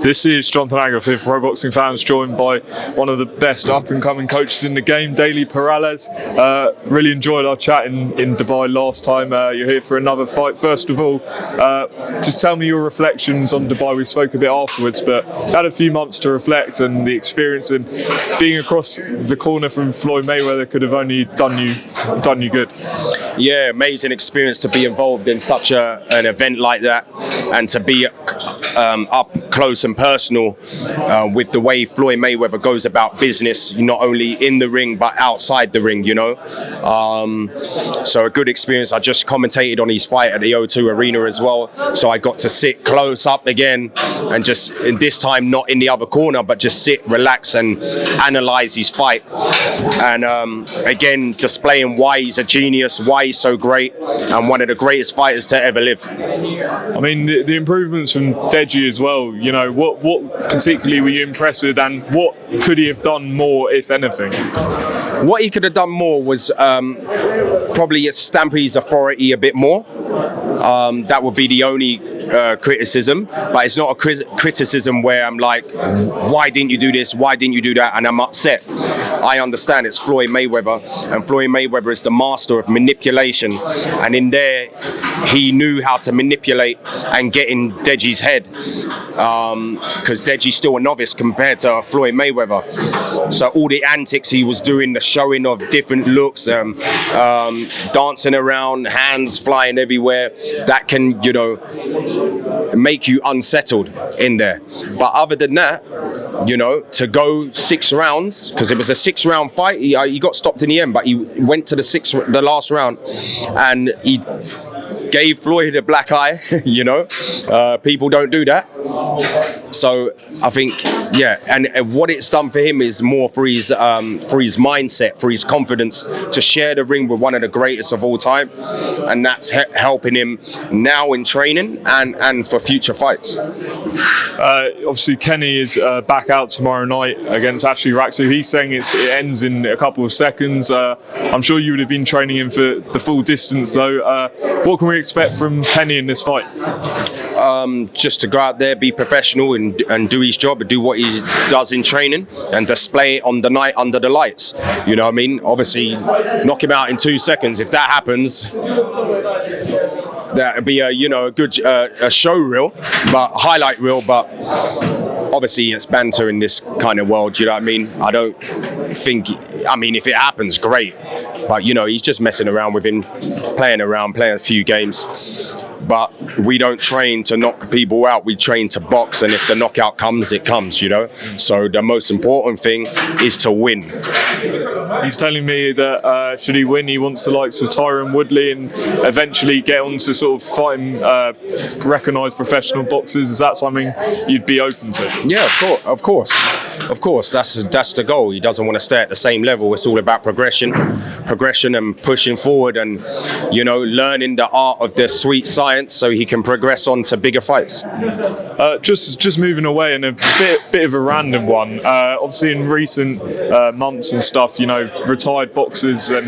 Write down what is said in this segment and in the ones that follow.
This is Jonathan Agraff here for Pro Boxing Fans, joined by one of the best up-and-coming coaches in the game, Daley Perales. Really enjoyed our chat in Dubai last time. You're here for another fight. First of all, just tell me your reflections on Dubai. We spoke a bit afterwards, but had a few months to reflect, and the experience and being across the corner from Floyd Mayweather could have only done you good. Yeah, amazing experience to be involved in such an event like that, and to be up close and personal with the way Floyd Mayweather goes about business, not only in the ring but outside the ring, so a good experience. I just commentated on his fight at the O2 Arena as well, so I got to sit close up again, and just this time not in the other corner, but just sit, relax and analyze his fight, and again displaying why he's a genius, why he's so great, and one of the greatest fighters to ever live. I mean, the improvements from Deji as well, what particularly were you impressed with, and what could he have done more, if anything? What he could have done more was probably stamp his authority a bit more. That would be the only criticism, but it's not a criticism where I'm like, why didn't you do this, why didn't you do that, and I'm upset. I understand it's Floyd Mayweather, and Floyd Mayweather is the master of manipulation, and in there he knew how to manipulate and get in Deji's head, because Deji's still a novice compared to Floyd Mayweather. So all the antics he was doing, the showing of different looks, dancing around, hands flying everywhere, that can, make you unsettled in there. But other than that, to go 6 rounds, because it was a 6-round fight, he got stopped in the end, but he went to the last round, and he gave Floyd a black eye. People don't do that. So I think, and what it's done for him is more for his mindset, for his confidence, to share the ring with one of the greatest of all time, and that's helping him now in training and for future fights. Obviously, Kenny is back out tomorrow night against Ashley Raksu. He's saying it ends in a couple of seconds. I'm sure you would have been training him for the full distance, though. What can we expect from Kenny in this fight? Just to go out there, be professional and do his job and do what he does in training, and display it on the night under the lights. You know what I mean? Obviously, knock him out in 2 seconds. If that happens, that would be a good show reel, but highlight reel. But obviously, it's banter in this kind of world. You know what I mean? I don't think. I mean, if it happens, great. But he's just messing around with him, playing a few games. But we don't train to knock people out, we train to box, and if the knockout comes, it comes, So the most important thing is to win. He's telling me that should he win, he wants the likes of Tyron Woodley and eventually get on to sort of fighting recognised professional boxers. Is that something you'd be open to? Yeah, of course. That's the goal. He doesn't want to stay at the same level. It's all about progression and pushing forward, and learning the art of the sweet science so he can progress on to bigger fights. Just moving away, and a bit of a random one. Obviously, in recent months and stuff, retired boxers, and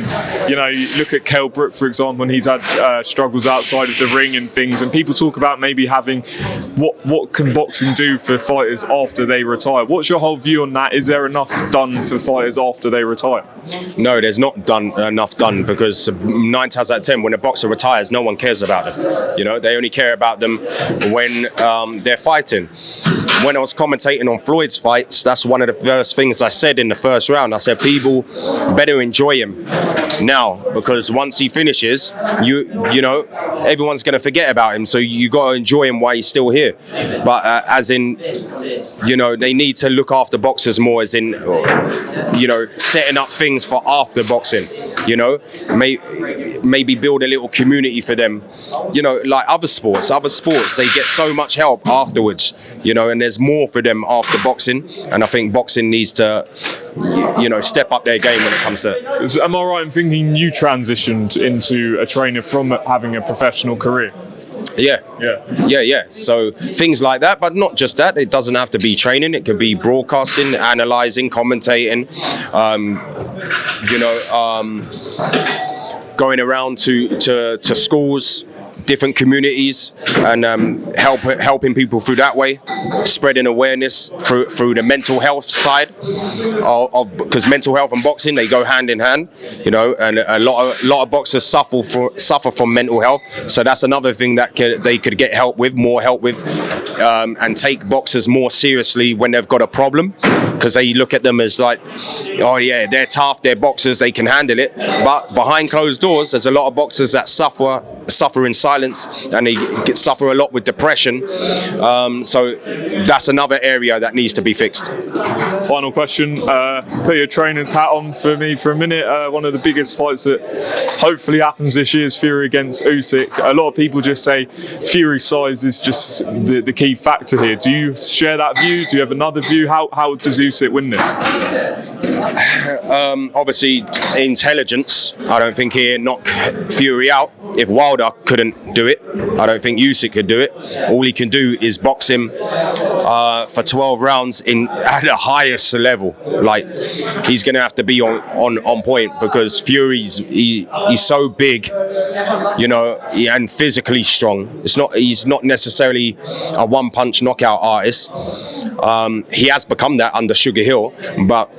you look at Kell Brook, for example, and he's had struggles outside of the ring and things. And people talk about maybe having what can boxing do for fighters after they retire. What's your whole view on that? Is there enough done for fighters after they retire? No, there's not enough done, because 9 times out of 10, when a boxer retires, no one cares about them. They only care about them when they're fighting. When I was commentating on Floyd's fights, that's one of the first things I said in the first round. I said, people better enjoy him now, because once he finishes, everyone's going to forget about him. So you got to enjoy him while he's still here. But as in, they need to look after boxers more, as in, setting up things for after boxing. Maybe build a little community for them. Like other sports, they get so much help afterwards. And there's more for them after boxing. And I think boxing needs to, step up their game when it comes to that. Am I right in thinking you transitioned into a trainer from having a professional career? Yeah. So things like that, but not just that. It doesn't have to be training. It could be broadcasting, analysing, commentating. Going around to schools, different communities, and helping people through that way, spreading awareness through the mental health side because mental health and boxing, they go hand in hand, you know, and a lot of boxers suffer from mental health. So that's another thing that they could get more help with, and take boxers more seriously when they've got a problem, because they look at them as like, oh yeah, they're tough, they're boxers, they can handle it. But behind closed doors, there's a lot of boxers that suffer in silence, and they suffer a lot with depression. So that's another area that needs to be fixed. Final question. Put your trainer's hat on for me for a minute. One of the biggest fights that hopefully happens this year is Fury against Usyk. A lot of people just say Fury's size is just the key factor here. Do you share that view? Do you have another view? How does Usyk win this? Obviously, intelligence. I don't think he'd knock Fury out. If Wilder couldn't do it, I don't think Usyk could do it. All he can do is box him for 12 rounds at the highest level. Like, he's going to have to be on point, because Fury's he's so big, you know, and physically strong. He's not necessarily a one-punch knockout artist. He has become that under Sugar Hill, but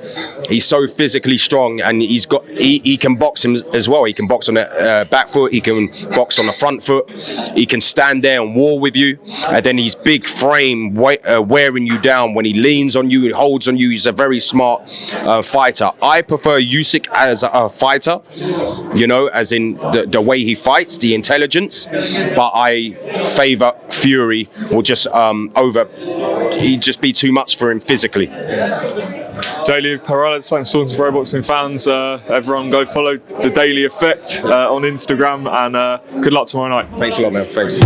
he's so physically strong, and he can box him as well. He can box on the back foot, he can box on the front foot, he can stand there and war with you, and then his big frame wearing you down. When he leans on you, he holds on you. He's a very smart fighter. I prefer Usyk as a fighter, you know, as in the way he fights, the intelligence, but I favour Fury. Will just he'd just be too much for him physically. Daley Perales, thanks for talking to Pro Boxing fans. Everyone go follow the Daily Effect on Instagram, and good luck tomorrow night. Thanks a lot, man. Thanks.